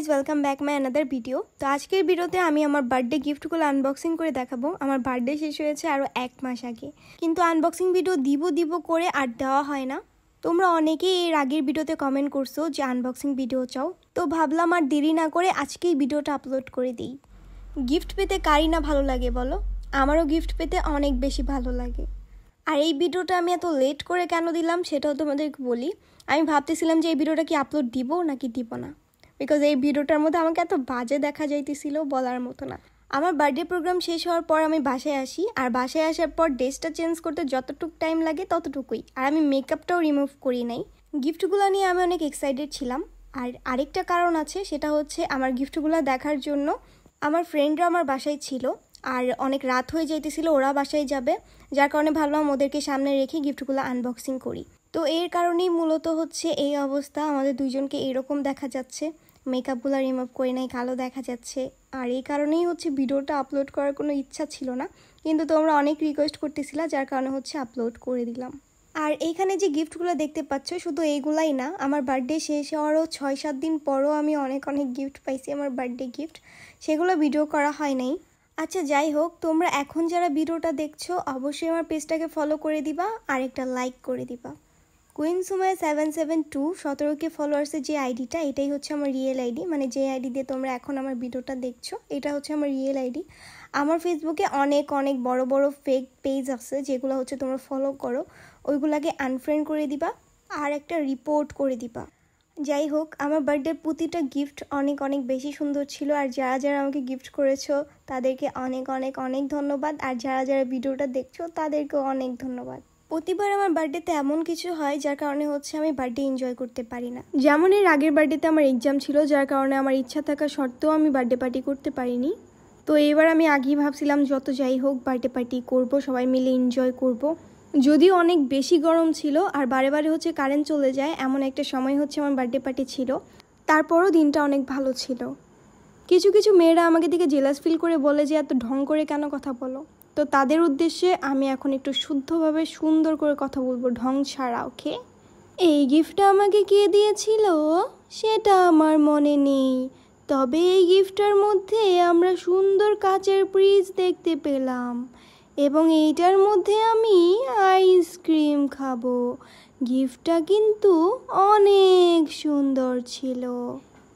Guys welcome back my another video. তো আজকের ভিডিওতে আমি আমার বার্থডে গিফটগুলো আনবক্সিং করে দেখাবো। আমার বার্থডে শেষ হয়েছে আরও 1 মাস আগে, কিন্তু আনবক্সিং ভিডিও দিব করে আর দেওয়া হয় না। তোমরা অনেকেই এর আগের ভিডিওতে কমেন্ট করছো যে আনবক্সিং ভিডিও চাও, তো ভাবলাম আর দেরি না করে আজকেই ভিডিওটা আপলোড করে দিই। গিফট পেতে কারই না ভালো লাগে বলো? আমারও গিফট পেতে অনেক বেশি ভালো লাগে। আর এই ভিডিওটা আমি এত লেট করে কেন দিলাম সেটাও তোমাদেরকে বলি। আমি ভাবতেছিলাম যে এই ভিডিওটা কি আপলোড দিব নাকি দিব না, বিকজ এই ভিডিওটার মধ্যে আমাকে এত বাজে দেখা যাইতেছিল বলার মতো না। আমার বার্থডে প্রোগ্রাম শেষ হওয়ার পর আমি বাসায় আসি, আর বাসায় আসার পর ড্রেসটা চেঞ্জ করতে যতটুকু টাইম লাগে ততটুকুই, আর আমি মেকআপটাও রিমুভ করি নাই। গিফটগুলো নিয়ে আমি অনেক এক্সাইটেড ছিলাম। আর আরেকটা কারণ আছে, সেটা হচ্ছে আমার গিফটগুলো দেখার জন্য আমার ফ্রেন্ডরা আমার বাসায় ছিল, আর অনেক রাত হয়ে যাইতেছিল, ওরা বাসায় যাবে, যার কারণে ভাবলাম ওদেরকে সামনে রেখে গিফটগুলো আনবক্সিং করি। তো এর কারণেই মূলত হচ্ছে এই অবস্থা, আমাদের দুইজনকে এরকম দেখা যাচ্ছে, মেকআপগুলো রিমুভ করে নাই, কালো দেখা যাচ্ছে। আর এই কারণেই হচ্ছে ভিডিওটা আপলোড করার কোনো ইচ্ছা ছিল না, কিন্তু তোমরা অনেক রিকোয়েস্ট করতেছিলা, যার কারণে হচ্ছে আপলোড করে দিলাম। আর এইখানে যে গিফটগুলো দেখতে পাচ্ছ শুধু এইগুলাই না, আমার বার্থডে শেষ হওয়ারও 6-7 দিন পরও আমি অনেক গিফট পাইছি, আমার বার্থডে গিফট, সেগুলো ভিডিও করা হয় নাই। আচ্ছা যাই হোক, তোমরা এখন যারা ভিডিওটা দেখছো অবশ্যই আমার পেজটাকে ফলো করে দিবা আর একটা লাইক করে দিবা। কুইন সুমাইয়া 772 17K ফলোয়ার্সের যে আইডিটা, এটাই হচ্ছে আমার রিয়েল আইডি, মানে যে আইডি দিয়ে তোমরা এখন আমার ভিডিওটা দেখছো এটা হচ্ছে আমার রিয়েল আইডি। আমার ফেসবুকে অনেক বড় বড় ফেক পেজ আছে যেগুলো হচ্ছে তোমরা ফলো করো, ওইগুলাকে আনফ্রেন্ড করে দিবা আর একটা রিপোর্ট করে দিবা। যাই হোক, আমার বার্থডের প্রতিটা গিফট অনেক বেশি সুন্দর ছিল, আর যারা আমাকে গিফট করেছো তাদেরকে অনেক ধন্যবাদ, আর যারা ভিডিওটা দেখছো তাদেরকেও অনেক ধন্যবাদ। প্রতিবার আমার বার্থডেতে এমন কিছু হয় যার কারণে হচ্ছে আমি বার্থডে এনজয় করতে পারি না। যেমন এর আগের বার্থডেতে আমার এক্সাম ছিল, যার কারণে আমার ইচ্ছা থাকা সত্ত্বেও আমি বার্থডে পার্টি করতে পারিনি। তো এবার আমি আগেই ভাবছিলাম যত যাই হোক বার্থডে পার্টি করব, সবাই মিলে এনজয় করব। যদিও অনেক বেশি গরম ছিল আর বারে হচ্ছে কারেন্ট চলে যায়, এমন একটা সময় হচ্ছে আমার বার্থডে পার্টি ছিল, তারপরও দিনটা অনেক ভালো ছিল। কিছু মেয়েরা আমাকে দিকে জেলাস ফিল করে বলে যে এত ঢং করে কেন কথা বলো, তো তাদের উদ্দেশ্যে আমি এখন একটু শুদ্ধভাবে সুন্দর করে কথা বলবো, ঢং ছাড়া, ওকে? এই গিফটটা আমাকে কে দিয়েছিল সেটা আমার মনে নেই, তবে এই গিফটটার মধ্যে আমরা সুন্দর কাচের ফ্রিজ দেখতে পেলাম, এবং এইটার মধ্যে আমি আইসক্রিম খাবো। গিফটটা কিন্তু অনেক সুন্দর ছিল।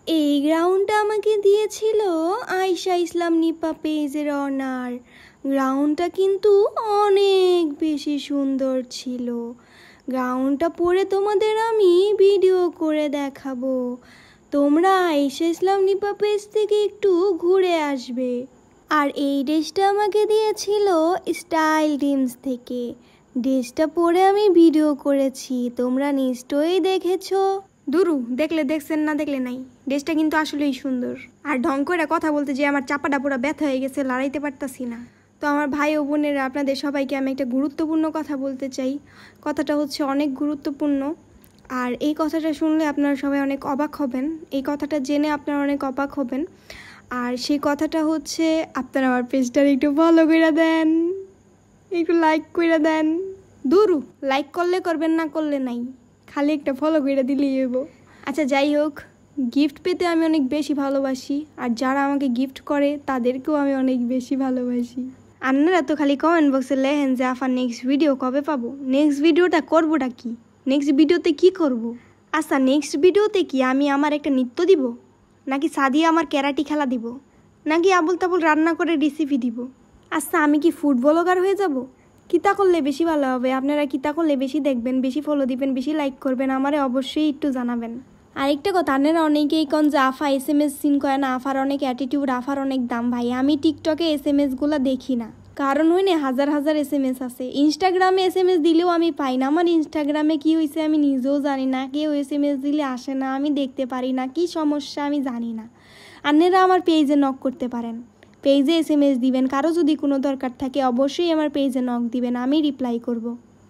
এই গ্রাউন্ডটা আমাকে দিয়েছিল আয়শা ইসলাম নিপা পেজের অনার। গ্রাউন্ডটা কিন্তু অনেক বেশি সুন্দর ছিল। গ্রাউন্ডটা পরে তোমাদের আমি ভিডিও করে দেখাবো, তোমরা আয়শা ইসলাম নিপা পেজ থেকে একটু ঘুরে আসবে। আর এই ড্রেসটা আমাকে দিয়েছিল স্টাইল ড্রিমস থেকে। ড্রেসটা পরে আমি ভিডিও করেছি, তোমরা নিশ্চয়ই দেখেছো। দুরু, দেখলে দেখছেন, না দেখলে নাই। ড্রেসটা কিন্তু আসলেই সুন্দর। আর ঢং করে কথা বলতে যে আমার চাপাটা পুরো ব্যথা হয়ে গেছে, লড়াইতে পারতাছি না। তো আমার ভাই ও বোনেরা, আপনাদের সবাইকে আমি একটা গুরুত্বপূর্ণ কথা বলতে চাই। কথাটা হচ্ছে অনেক গুরুত্বপূর্ণ, আর এই কথাটা শুনলে আপনারা সবাই অনেক অবাক হবেন, এই কথাটা জেনে আপনারা অনেক অবাক হবেন। আর সেই কথাটা হচ্ছে, আপনারা আমার পেজটার একটু ফলো করে দেন, একটু লাইক করে দেন। দুরু, লাইক করলে করবেন, না করলে নাই, খালি একটা ফলো করে দিলেই হইব। আচ্ছা যাই হোক, গিফট পেতে আমি অনেক বেশি ভালোবাসি, আর যারা আমাকে গিফট করে তাদেরকেও আমি অনেক বেশি ভালোবাসি। আপনারা তো খালি কমেন্ট বক্সে লেখেন যে আফা নেক্সট ভিডিও কবে পাবো, নেক্সট ভিডিওটা করবোটা কি, নেক্সট ভিডিওতে কি করব। আচ্ছা নেক্সট ভিডিওতে কি আমি আমার একটা নৃত্য দিব, নাকি সাদিয়া আমার ক্যারাটি খেলা দিব, নাকি আবুল তাবুল রান্না করে রেসিপি দিব? আচ্ছা আমি কি ফুড ব্লগার হয়ে যাব? কিতা করলে বেশি ভালো হবে? আপনারা কিতা করলে বেশি দেখবেন, বেশি ফলো দিবেন, বেশি লাইক করবেন, আমারে অবশ্যই একটু জানাবেন। আরেকটা কথা, আপনারা অনেকেই কন যে আফা SMS সিন করে না, আফার অনেক অ্যাটিটিউড, আফার অনেক দাম। ভাই আমি টিকটকে SMS-গুলো দেখি না, কারণ হইনে হাজার SMS আছে। ইনস্টাগ্রামে SMS দিলেও আমি পাই না, আমার ইনস্টাগ্রামে কি হয়েছে আমি নিজেও জানি না, কেউ SMS দিলে আসে না, আমি দেখতে পারি না, কি সমস্যা আমি জানি না। আপনারা আমার পেজে নক করতে পারেন, পেজে SMS দিবেন, কারো যদি কোনো দরকার থাকে অবশ্যই আমার পেজে নক দিবেন, আমি রিপ্লাই করব।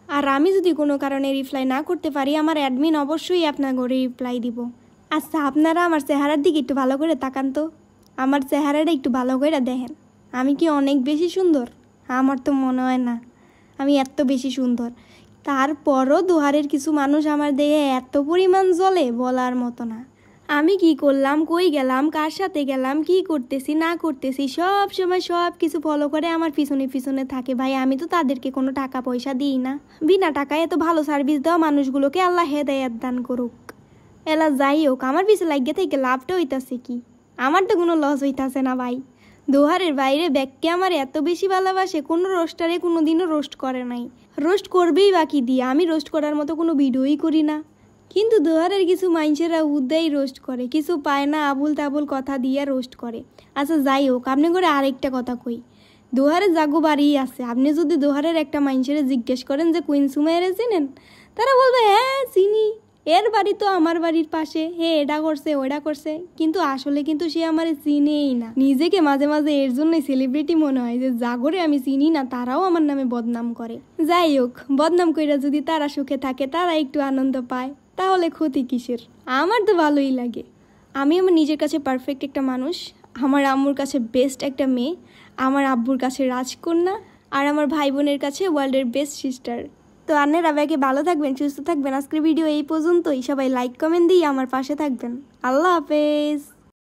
আর আমি যদি কোনো কারণে রিপ্লাই না করতে পারি, আমার অ্যাডমিন অবশ্যই আপনার ঘরে রিপ্লাই দিব। আচ্ছা আপনারা আমার চেহারার দিকে একটু ভালো করে তাকান তো, আমার চেহারাটা একটু ভালো করে দেখেন, আমি কি অনেক বেশি সুন্দর? আমার তো মনে হয় না আমি এত বেশি সুন্দর। তারপরও দুহারের কিছু মানুষ আমার দেখে এত পরিমাণ জ্বলে বলার মতো না। আমি কি করলাম, কই গেলাম, কার সাথে গেলাম, কি করতেছি না করতেছি সব সময় সব কিছু ফলো করে আমার পিছনে পিছনে থাকে। ভাই আমি তো তাদেরকে কোনো টাকা পয়সা দিই না। বিনা টাকায় এত ভালো সার্ভিস দেওয়া মানুষগুলোকে আল্লাহ হেদায়েত দান করুক। এলা যাই হোক, আমার পিছু লাগিয়ে থেকে লাভটা হইতাছে কি? আমার তো কোনো লস হইতাছে না ভাই। দোহারের বাইরে ব্যাগকে আমার এত বেশি ভালোবাসে, কোনো রোস্টারে কোনো দিনও রোস্ট করে নাই। রোস্ট করবেই বাকি দিয়ে, আমি রোস্ট করার মতো কোনো ভিডিওই করি না। কিন্তু দোহারের কিছু মানুষেরা উদ্দাই রোস্ট করে, কিছু পায় না আবুল তাবুল কথা দিয়ে রোস্ট করে। আচ্ছা যাই হোক, আপনি করে আরেকটা কথা কই, দোহারে জাগো বাড়ি আছে। আপনি যদি দোহারের একটা মানুষের জিজ্ঞেস করেন যে কুইন সুমাইয়ারে চিনেন, তারা বলবে হ্যাঁ চিনি, এর বাড়ি তো আমার বাড়ির পাশে, হে এটা করছে ওটা করছে, কিন্তু আসলে কিন্তু সে আমার চিনেই না। নিজেকে মাঝে মাঝে এর জন্যই সেলিব্রিটি মনে হয় যে জাগরে আমি চিনি না, তারাও আমার নামে বদনাম করে। যাই হোক, বদনাম কইরা যদি তারা সুখে থাকে, তারা একটু আনন্দ পায়, তাহলে ক্ষতি কিসের? আমার তো ভালোই লাগে। আমি আমার নিজের কাছে পারফেক্ট একটা মানুষ, আমার আম্মুর কাছে বেস্ট একটা মেয়ে, আমার আব্বুর কাছে রাজকন্যা, আর আমার ভাই বোনের কাছে ওয়ার্ল্ডের বেস্ট সিস্টার। তো আন্নের আবেগে ভালো থাকবেন, সুস্থ থাকবেন। আজকের ভিডিও এই পর্যন্তই। সবাই লাইক কমেন্ট দিয়ে আমার পাশে থাকবেন। আল্লাহ হাফেজ।